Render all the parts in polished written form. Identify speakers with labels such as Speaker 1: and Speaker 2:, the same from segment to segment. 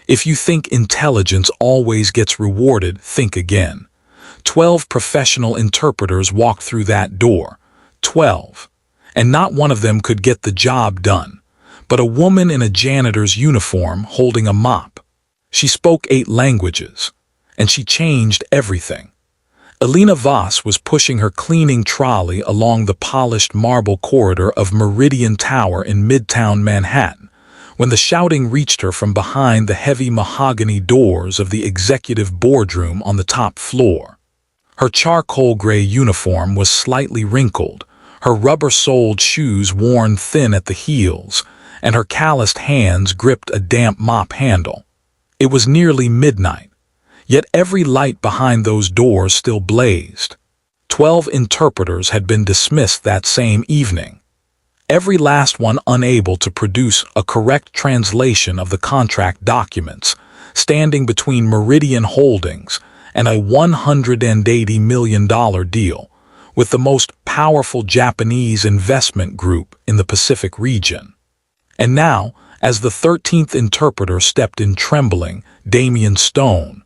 Speaker 1: If you think intelligence always gets rewarded, think again. 12 professional interpreters walked through that door. 12. And not one of them could get the job done, but a woman in a janitor's uniform holding a mop. She spoke 8 languages, and she changed everything. Elena Voss was pushing her cleaning trolley along the polished marble corridor of Meridian Tower in Midtown Manhattan, when the shouting reached her from behind the heavy mahogany doors of the executive boardroom on the top floor. Her charcoal gray uniform was slightly wrinkled, her rubber-soled shoes worn thin at the heels, and her calloused hands gripped a damp mop handle. It was nearly midnight, yet every light behind those doors still blazed. 12 interpreters had been dismissed that same evening, every last one unable to produce a correct translation of the contract documents, standing between Meridian Holdings and a $180 million deal with the most powerful Japanese investment group in the Pacific region. And now, as the 13th interpreter stepped in trembling, Damian Stone,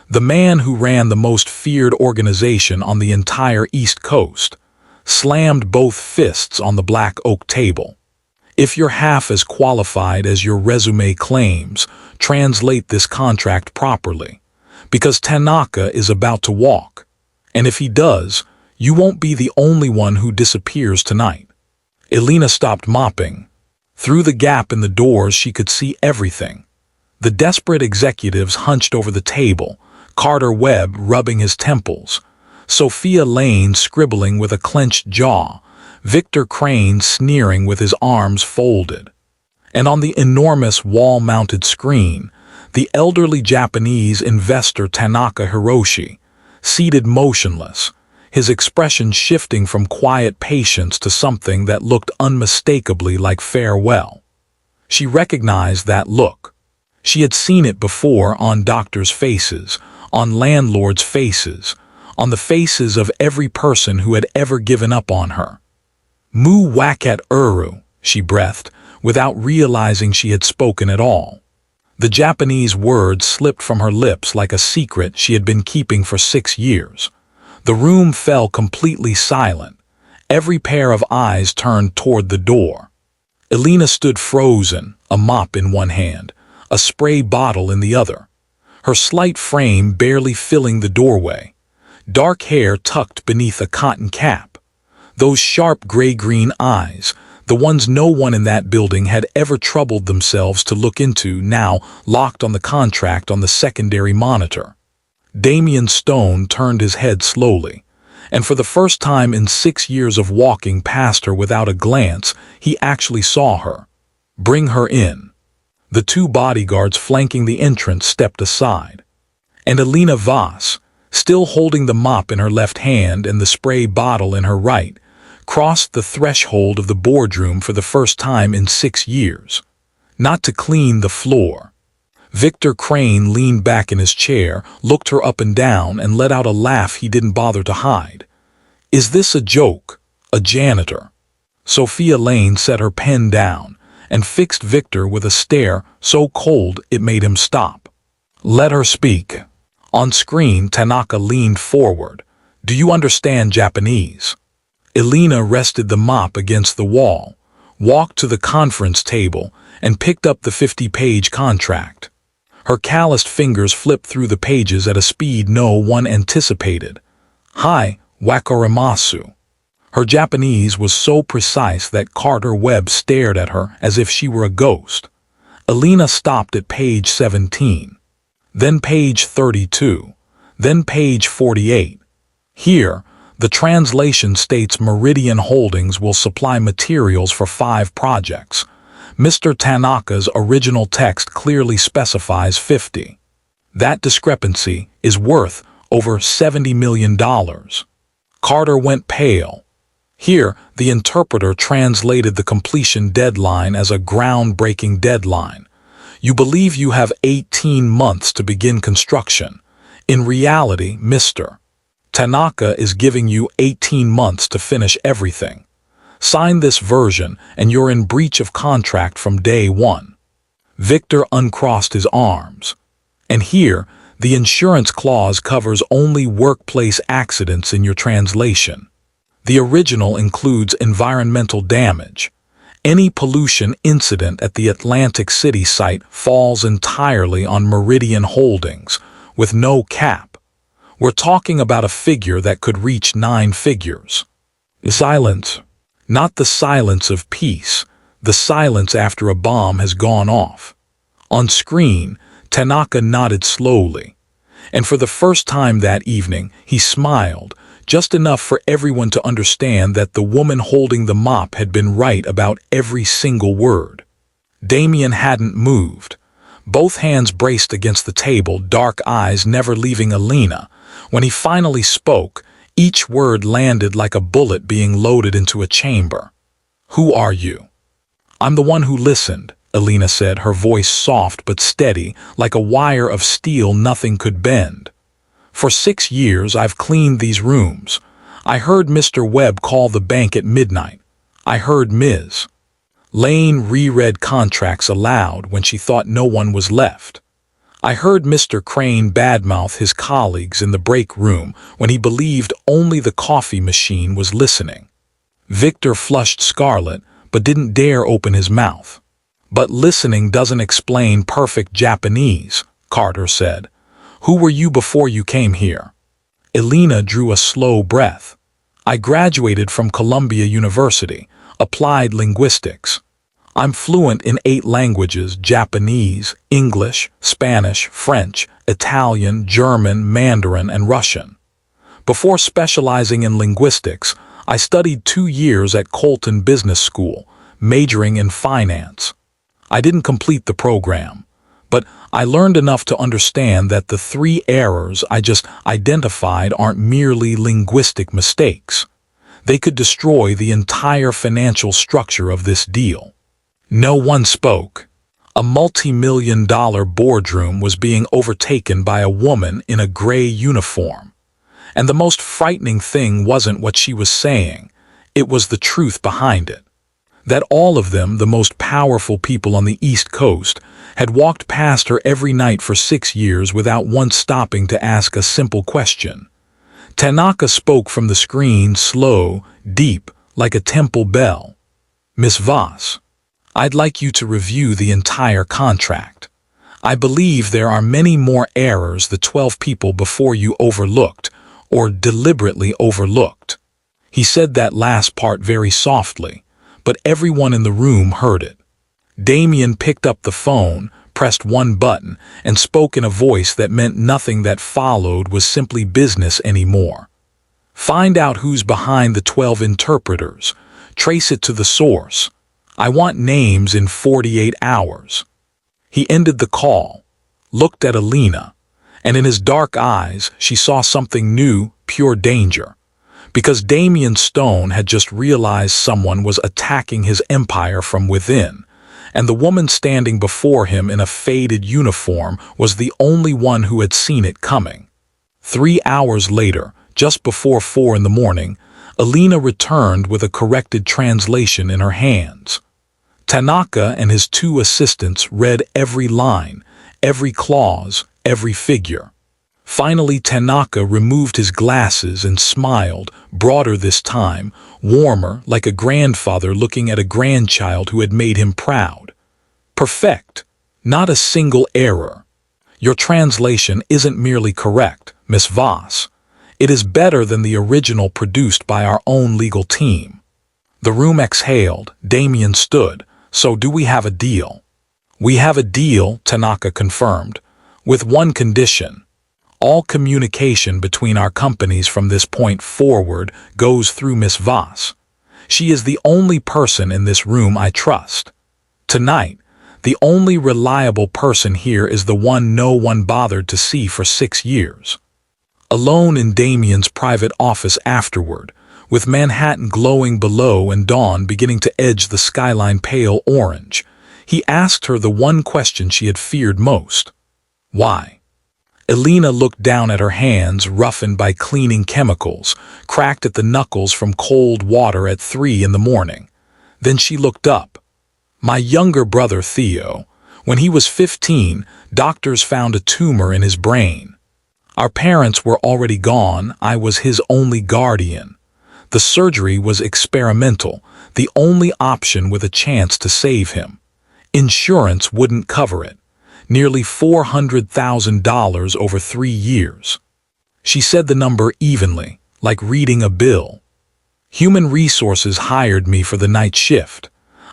Speaker 1: the man who ran the most feared organization on the entire East Coast, slammed both fists on the black oak table. If you're half as qualified as your resume claims, translate this contract properly, because Tanaka is about to walk, and if he does, you won't be the only one who disappears tonight. Elena stopped mopping. Through the gap in the doors she could see everything. The desperate executives hunched over the table, Carter Webb rubbing his temples, Sophia Lane scribbling with a clenched jaw, Victor Crane sneering with his arms folded. And on the enormous wall-mounted screen, the elderly Japanese investor Tanaka Hiroshi, seated motionless, his expression shifting from quiet patience to something that looked unmistakably like farewell. She recognized that look. She had seen it before on doctors' faces, on landlords' faces, on the faces of every person who had ever given up on her. Mu wakat uru, she breathed, without realizing she had spoken at all. The Japanese words slipped from her lips like a secret she had been keeping for 6 years. The room fell completely silent. Every pair of eyes turned toward the door. Elena stood frozen, a mop in one hand, a spray bottle in the other, her slight frame barely filling the doorway, dark hair tucked beneath a cotton cap. Those sharp gray-green eyes, the ones no one in that building had ever troubled themselves to look into, now locked on the contract on the secondary monitor. Damian Stone turned his head slowly, and for the first time in 6 years of walking past her without a glance, he actually saw her. Bring her in. The 2 bodyguards flanking the entrance stepped aside, and Elena Voss, still holding the mop in her left hand and the spray bottle in her right, crossed the threshold of the boardroom for the first time in 6 years. Not to clean the floor. Victor Crane leaned back in his chair, looked her up and down, and let out a laugh he didn't bother to hide. Is this a joke? A janitor? Sophia Lane set her pen down and fixed Victor with a stare so cold it made him stop. Let her speak. On screen, Tanaka leaned forward. Do you understand Japanese? Elena rested the mop against the wall, walked to the conference table, and picked up the 50-page contract. Her calloused fingers flipped through the pages at a speed no one anticipated. Hi, wakarimasu. Her Japanese was so precise that Carter Webb stared at her as if she were a ghost. Elena stopped at page 17, then page 32, then page 48. Here, the translation states Meridian Holdings will supply materials for 5 projects. Mr. Tanaka's original text clearly specifies 50. That discrepancy is worth over $70 million. Carter went pale. Here, the interpreter translated the completion deadline as a groundbreaking deadline. You believe you have 18 months to begin construction. In reality, Mr. Tanaka is giving you 18 months to finish everything. Sign this version and you're in breach of contract from day one. Victor uncrossed his arms. And here, the insurance clause covers only workplace accidents in your translation. The original includes environmental damage. Any pollution incident at the Atlantic City site falls entirely on Meridian Holdings, with no cap. We're talking about a figure that could reach 9 figures. Silence. Not the silence of peace, the silence after a bomb has gone off. On screen, Tanaka nodded slowly, and for the first time that evening, he smiled, just enough for everyone to understand that the woman holding the mop had been right about every single word. Damien hadn't moved. Both hands braced against the table, dark eyes never leaving Alina. When he finally spoke, each word landed like a bullet being loaded into a chamber. "Who are you?" "I'm the one who listened," Alina said, her voice soft but steady, like a wire of steel nothing could bend. "For 6 years I've cleaned these rooms. I heard Mr. Webb call the bank at midnight. I heard Ms. Lane reread contracts aloud when she thought no one was left. I heard Mr. Crane badmouth his colleagues in the break room when he believed only the coffee machine was listening." Victor flushed scarlet but didn't dare open his mouth. "But listening doesn't explain perfect Japanese," Carter said. "Who were you before you came here?" Alina drew a slow breath. "I graduated from Columbia University, applied linguistics. I'm fluent in 8 languages: Japanese, English, Spanish, French, Italian, German, Mandarin, and Russian. Before specializing in linguistics, I studied 2 years at Colton Business School, majoring in finance. I didn't complete the program, but I learned enough to understand that the 3 errors I just identified aren't merely linguistic mistakes. They could destroy the entire financial structure of this deal." No one spoke. A multi-million-dollar boardroom was being overtaken by a woman in a gray uniform. And the most frightening thing wasn't what she was saying, it was the truth behind it. That all of them, the most powerful people on the East Coast, had walked past her every night for 6 years without once stopping to ask a simple question. Tanaka spoke from the screen, slow, deep, like a temple bell. "Miss Voss, I'd like you to review the entire contract. I believe there are many more errors the 12 people before you overlooked, or deliberately overlooked." He said that last part very softly, but everyone in the room heard it. Damien picked up the phone, pressed one button, and spoke in a voice that meant nothing that followed was simply business anymore. "Find out who's behind the 12 interpreters. Trace it to the source. I want names in 48 hours. He ended the call, looked at Alina, and in his dark eyes she saw something new, pure danger. Because Damien Stone had just realized someone was attacking his empire from within, and the woman standing before him in a faded uniform was the only one who had seen it coming. 3 hours later, just before 4 in the morning, Alina returned with a corrected translation in her hands. Tanaka and his 2 assistants read every line, every clause, every figure. Finally, Tanaka removed his glasses and smiled, broader this time, warmer, like a grandfather looking at a grandchild who had made him proud. "Perfect. Not a single error. Your translation isn't merely correct, Miss Voss. It is better than the original produced by our own legal team." The room exhaled. Damien stood. "So do we have a deal?" "We have a deal," Tanaka confirmed, "with one condition. All communication between our companies from this point forward goes through Miss Voss. She is the only person in this room I trust. Tonight, the only reliable person here is the one no one bothered to see for 6 years." Alone in Damien's private office afterward, with Manhattan glowing below and dawn beginning to edge the skyline pale orange, he asked her the one question she had feared most. "Why?" Alina looked down at her hands, roughened by cleaning chemicals, cracked at the knuckles from cold water at 3 in the morning. Then she looked up. "My younger brother Theo, When he was 15, doctors found a tumor in his brain. Our parents were already gone. I was his only guardian. The surgery was experimental, the only option with a chance to save him. Insurance wouldn't cover it. Nearly $400,000 over 3 years. She said the number evenly, like reading a bill. Human Resources hired me for the night shift.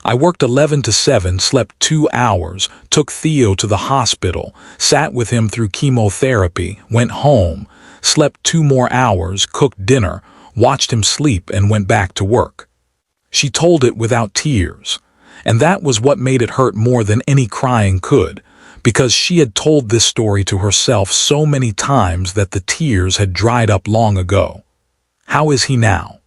Speaker 1: I worked 11 to 7, slept 2 hours, took Theo to the hospital, sat with him through chemotherapy, went home, slept 2 more hours, cooked dinner, watched him sleep, and went back to work. She told it without tears, and that was what made it hurt more than any crying could, because she had told this story to herself so many times that the tears had dried up long ago. How is he now?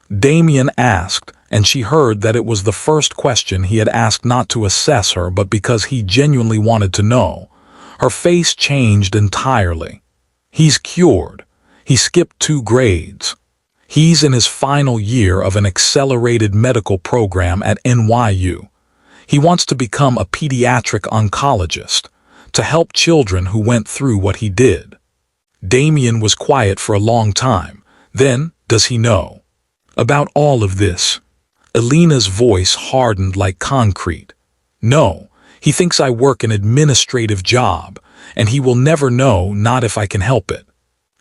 Speaker 1: Damien asked, and she heard that it was the first question he had asked, not to assess her but because he genuinely wanted to know. Her face changed entirely. He's cured. He skipped 2 grades. He's in his final year of an accelerated medical program at NYU. He wants to become a pediatric oncologist, to help children who went through what he did. Damien was quiet for a long time. Then, does he know about all of this? Elena's voice hardened like concrete. No, he thinks I work an administrative job, and he will never know, not if I can help it.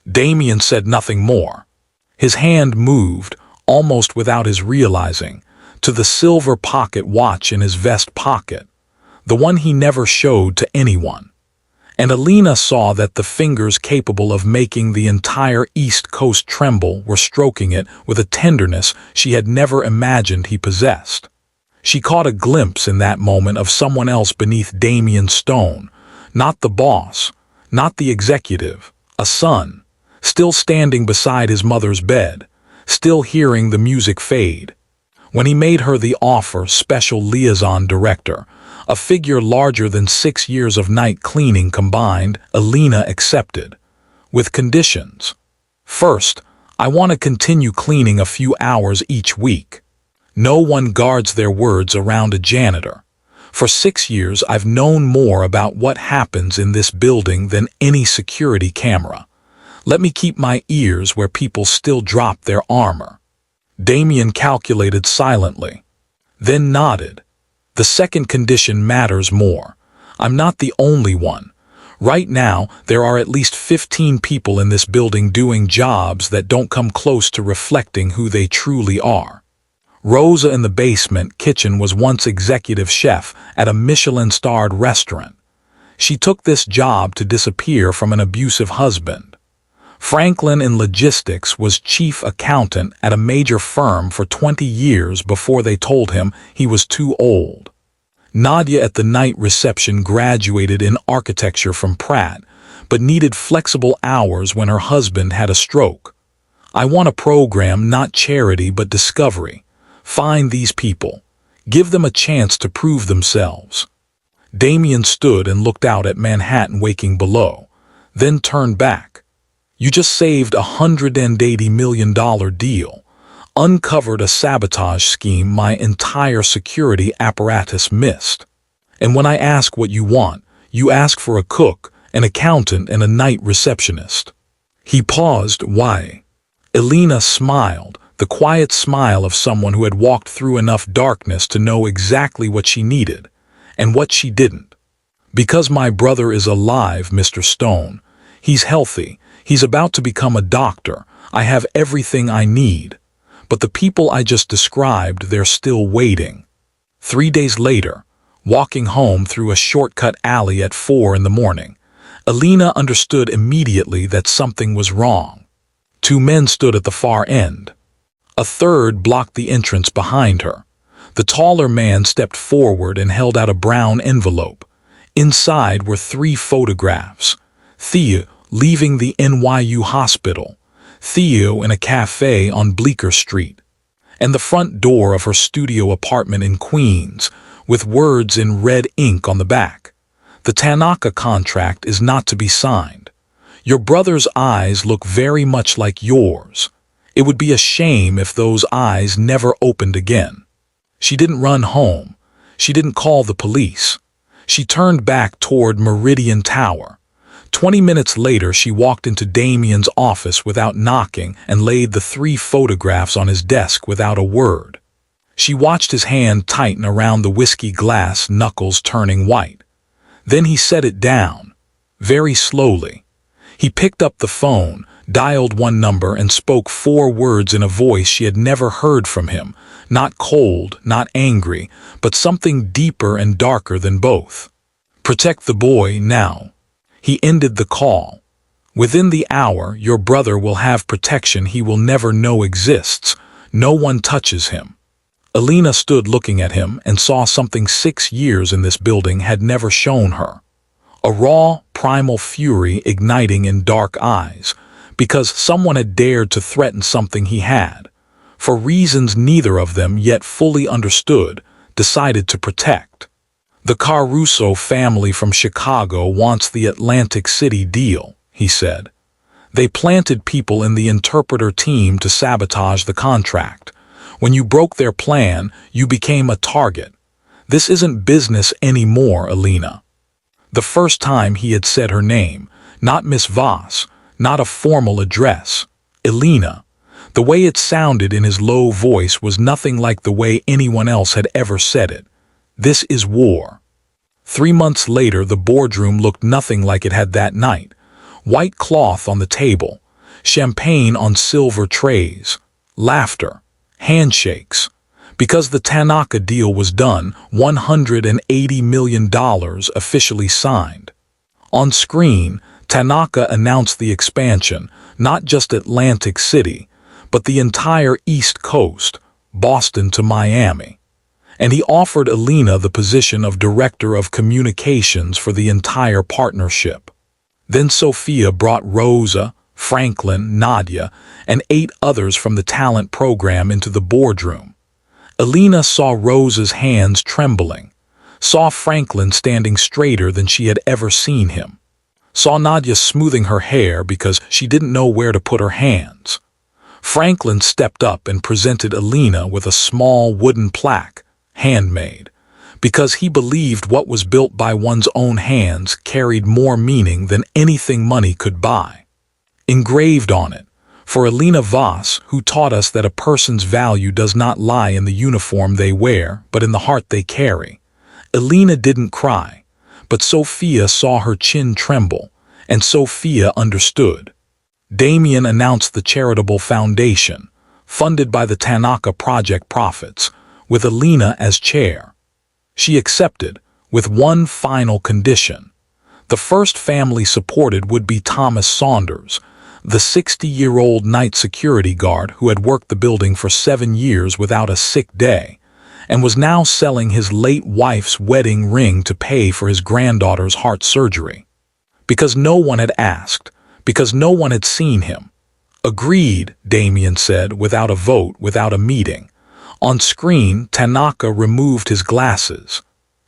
Speaker 1: Damien said nothing more. His hand moved, almost without his realizing, to the silver pocket watch in his vest pocket, the one he never showed to anyone. And Elena saw that the fingers capable of making the entire East Coast tremble were stroking it with a tenderness she had never imagined he possessed. She caught a glimpse in that moment of someone else beneath Damien Stone, not the boss, not the executive, a son, still standing beside his mother's bed, still hearing the music fade. When he made her the offer, special liaison director, a figure larger than 6 years of night cleaning combined, Elena accepted, with conditions. First, I want to continue cleaning a few hours each week. No one guards their words around a janitor. For 6 years, I've known more about what happens in this building than any security camera. Let me keep my ears where people still drop their armor. Damien calculated silently, then nodded. The second condition matters more. I'm not the only one. Right now, there are at least 15 people in this building doing jobs that don't come close to reflecting who they truly are. Rosa in the basement kitchen was once executive chef at a Michelin-starred restaurant. She took this job to disappear from an abusive husband. Franklin in logistics was chief accountant at a major firm for 20 years before they told him he was too old. Nadia at the night reception graduated in architecture from Pratt, but needed flexible hours when her husband had a stroke. I want a program, not charity but discovery. Find these people. Give them a chance to prove themselves. Damien stood and looked out at Manhattan waking below, then turned back. You just saved $180 million deal, uncovered a sabotage scheme my entire security apparatus missed. And when I ask what you want, you ask for a cook, an accountant, and a night receptionist. He paused. Why? Elena smiled, the quiet smile of someone who had walked through enough darkness to know exactly what she needed, and what she didn't. Because my brother is alive, Mr. Stone. He's healthy. He's about to become a doctor. I have everything I need. But the people I just described, they're still waiting. 3 days later, walking home through a shortcut alley at 4 in the morning, Elena understood immediately that something was wrong. 2 men stood at the far end. A third blocked the entrance behind her. The taller man stepped forward and held out a brown envelope. Inside were 3 photographs. Theo leaving the NYU hospital, Theo in a cafe on Bleecker Street, and the front door of her studio apartment in Queens, with words in red ink on the back. The Tanaka contract is not to be signed. Your brother's eyes look very much like yours. It would be a shame if those eyes never opened again. She didn't run home. She didn't call the police. She turned back toward Meridian Tower. 20 minutes later, she walked into Damien's office without knocking and laid the 3 photographs on his desk without a word. She watched his hand tighten around the whiskey glass, knuckles turning white. Then he set it down, very slowly. He picked up the phone, dialed one number, and spoke 4 words in a voice she had never heard from him, not cold, not angry, but something deeper and darker than both. "Protect the boy now." He ended the call. "Within the hour, your brother will have protection he will never know exists. No one touches him." Alina stood looking at him and saw something 6 years in this building had never shown her. A raw, primal fury igniting in dark eyes, because someone had dared to threaten something he had, for reasons neither of them yet fully understood, decided to protect. "The Caruso family from Chicago wants the Atlantic City deal," he said. "They planted people in the interpreter team to sabotage the contract. When you broke their plan, you became a target. This isn't business anymore, Alina." The first time he had said her name, not Miss Voss, not a formal address, Alina. The way it sounded in his low voice was nothing like the way anyone else had ever said it. "This is war." 3 months later, the boardroom looked nothing like it had that night. White cloth on the table, champagne on silver trays, laughter, handshakes. Because the Tanaka deal was done, $180 million officially signed. On screen, Tanaka announced the expansion, not just Atlantic City, but the entire East Coast, Boston to Miami. And he offered Alina the position of Director of Communications for the entire partnership. Then Sophia brought Rosa, Franklin, Nadia, and 8 others from the talent program into the boardroom. Alina saw Rosa's hands trembling, saw Franklin standing straighter than she had ever seen him, saw Nadia smoothing her hair because she didn't know where to put her hands. Franklin stepped up and presented Alina with a small wooden plaque, handmade, because he believed what was built by one's own hands carried more meaning than anything money could buy. Engraved on it, for Alina Voss, who taught us that a person's value does not lie in the uniform they wear, but in the heart they carry. Alina didn't cry, but Sophia saw her chin tremble, and Sophia understood. Damien announced the charitable foundation, funded by the Tanaka project profits, with Alina as chair. She accepted, with one final condition. The first family supported would be Thomas Saunders, the 60-year-old night security guard who had worked the building for 7 years without a sick day, and was now selling his late wife's wedding ring to pay for his granddaughter's heart surgery. Because no one had asked, because no one had seen him. "Agreed," Damien said, without a vote, without a meeting. On screen, Tanaka removed his glasses.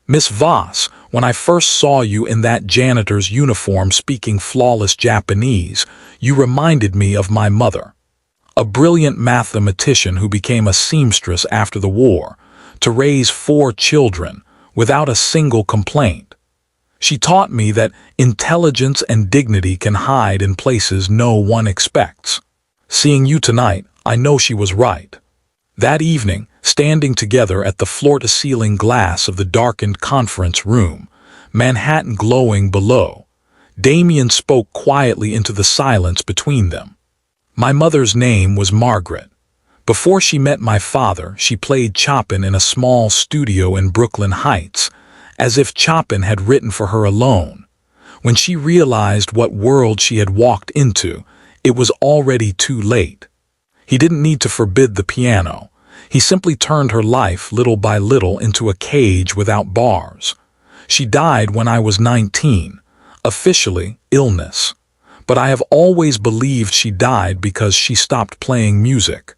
Speaker 1: "Miss Voss, when I first saw you in that janitor's uniform speaking flawless Japanese, you reminded me of my mother. A brilliant mathematician who became a seamstress after the war, to raise 4 children, without a single complaint. She taught me that intelligence and dignity can hide in places no one expects. Seeing you tonight, I know she was right." That evening, standing together at the floor-to-ceiling glass of the darkened conference room, Manhattan glowing below, Damien spoke quietly into the silence between them. "My mother's name was Margaret. Before she met my father, she played Chopin in a small studio in Brooklyn Heights, as if Chopin had written for her alone. When she realized what world she had walked into, it was already too late. He didn't need to forbid the piano. He simply turned her life little by little into a cage without bars. She died when I was 19, officially illness. But I have always believed she died because she stopped playing music."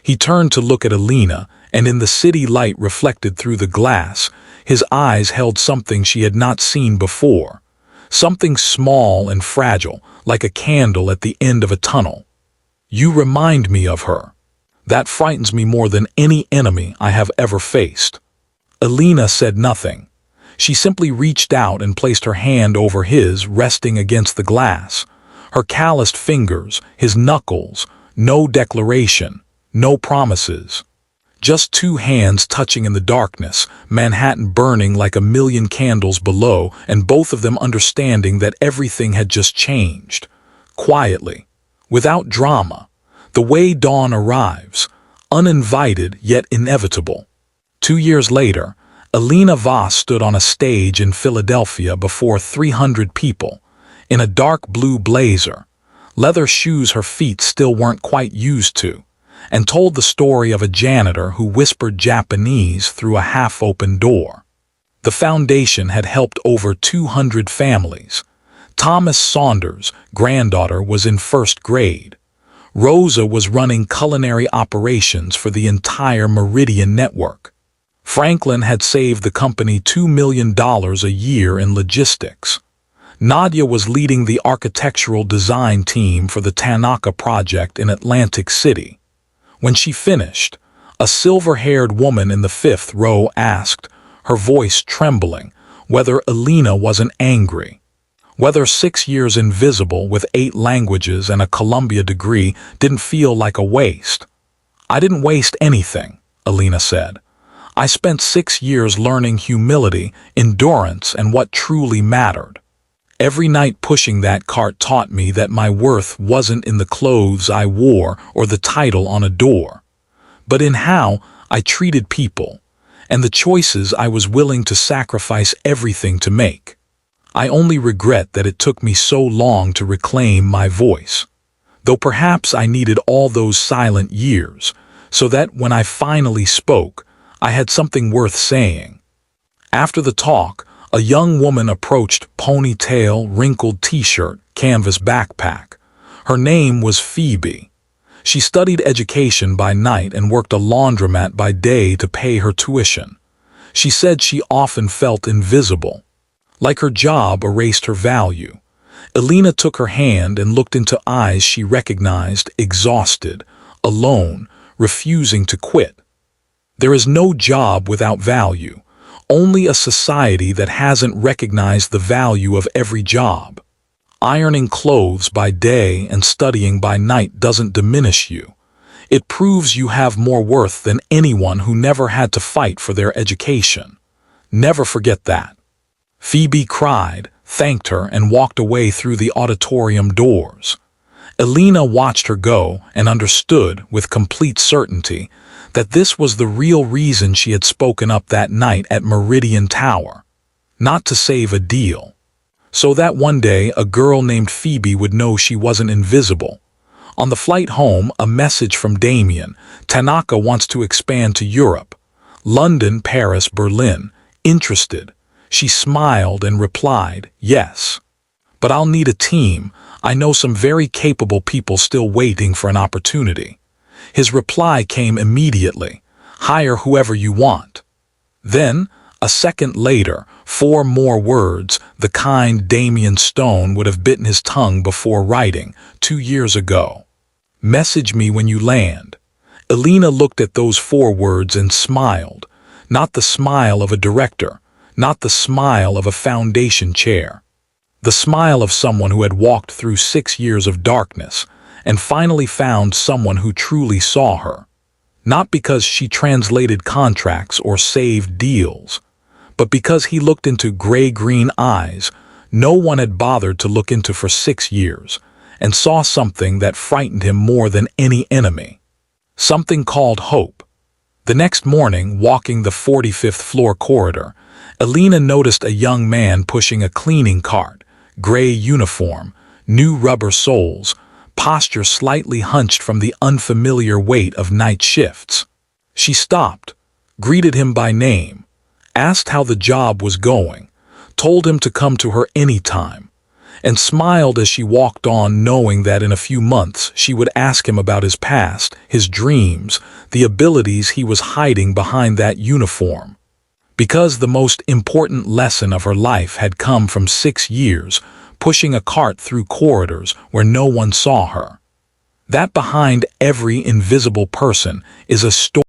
Speaker 1: He turned to look at Alina, and in the city light reflected through the glass, his eyes held something she had not seen before. Something small and fragile, like a candle at the end of a tunnel. "You remind me of her. That frightens me more than any enemy I have ever faced." Alina said nothing. She simply reached out and placed her hand over his, resting against the glass. Her calloused fingers, his knuckles, no declaration, no promises. Just two hands touching in the darkness, Manhattan burning like a million candles below, and both of them understanding that everything had just changed. Quietly, without drama, the way dawn arrives, uninvited yet inevitable. 2 years later, Elena Voss stood on a stage in Philadelphia before 300 people, in a dark blue blazer, leather shoes her feet still weren't quite used to, and told the story of a janitor who whispered Japanese through a half-open door. The foundation had helped over 200 families. Thomas Saunders' granddaughter was in first grade. Rosa was running culinary operations for the entire Meridian network. Franklin had saved the company $2 million a year in logistics. Nadia was leading the architectural design team for the Tanaka project in Atlantic City. When she finished, a silver-haired woman in the fifth row asked, her voice trembling, whether Elena wasn't angry. Whether 6 years invisible with 8 languages and a Columbia degree didn't feel like a waste. "I didn't waste anything," Elena said. "I spent 6 years learning humility, endurance, and what truly mattered. Every night pushing that cart taught me that my worth wasn't in the clothes I wore or the title on a door, but in how I treated people, and the choices I was willing to sacrifice everything to make. I only regret that it took me so long to reclaim my voice, though perhaps I needed all those silent years, so that when I finally spoke, I had something worth saying." After the talk, a young woman approached, ponytail, wrinkled t-shirt, canvas backpack. Her name was Phoebe. She studied education by night and worked a laundromat by day to pay her tuition. She said she often felt invisible, like her job erased her value. Elena took her hand and looked into eyes she recognized, exhausted, alone, refusing to quit. There is no job without value, only a society that hasn't recognized the value of every job. Ironing clothes by day and studying by night doesn't diminish you. It proves you have more worth than anyone who never had to fight for their education. Never forget that. Phoebe cried, thanked her, and walked away through the auditorium doors. Elena watched her go and understood with complete certainty that this was the real reason she had spoken up that night at Meridian Tower. Not to save a deal, so that one day a girl named Phoebe would know she wasn't invisible. On the flight home, a message from Damien. "Tanaka wants to expand to Europe. London, Paris, Berlin. Interested?" She smiled and replied, "Yes. But I'll need a team. I know some very capable people still waiting for an opportunity." His reply came immediately, "Hire whoever you want." Then, a second later, 4 more words, the kind Damien Stone would have bitten his tongue before writing, 2 years ago. "Message me when you land." Elena looked at those 4 words and smiled, not the smile of a director, not the smile of a foundation chair. The smile of someone who had walked through 6 years of darkness and finally found someone who truly saw her. Not because she translated contracts or saved deals, but because he looked into gray-green eyes no one had bothered to look into for 6 years, and saw something that frightened him more than any enemy. Something called hope. The next morning, walking the 45th floor corridor, Elena noticed a young man pushing a cleaning cart, gray uniform, new rubber soles, posture slightly hunched from the unfamiliar weight of night shifts. She stopped, greeted him by name, asked how the job was going, told him to come to her anytime, and smiled as she walked on, knowing that in a few months she would ask him about his past, his dreams, the abilities he was hiding behind that uniform. Because the most important lesson of her life had come from 6 years pushing a cart through corridors where no one saw her. That behind every invisible person is a story.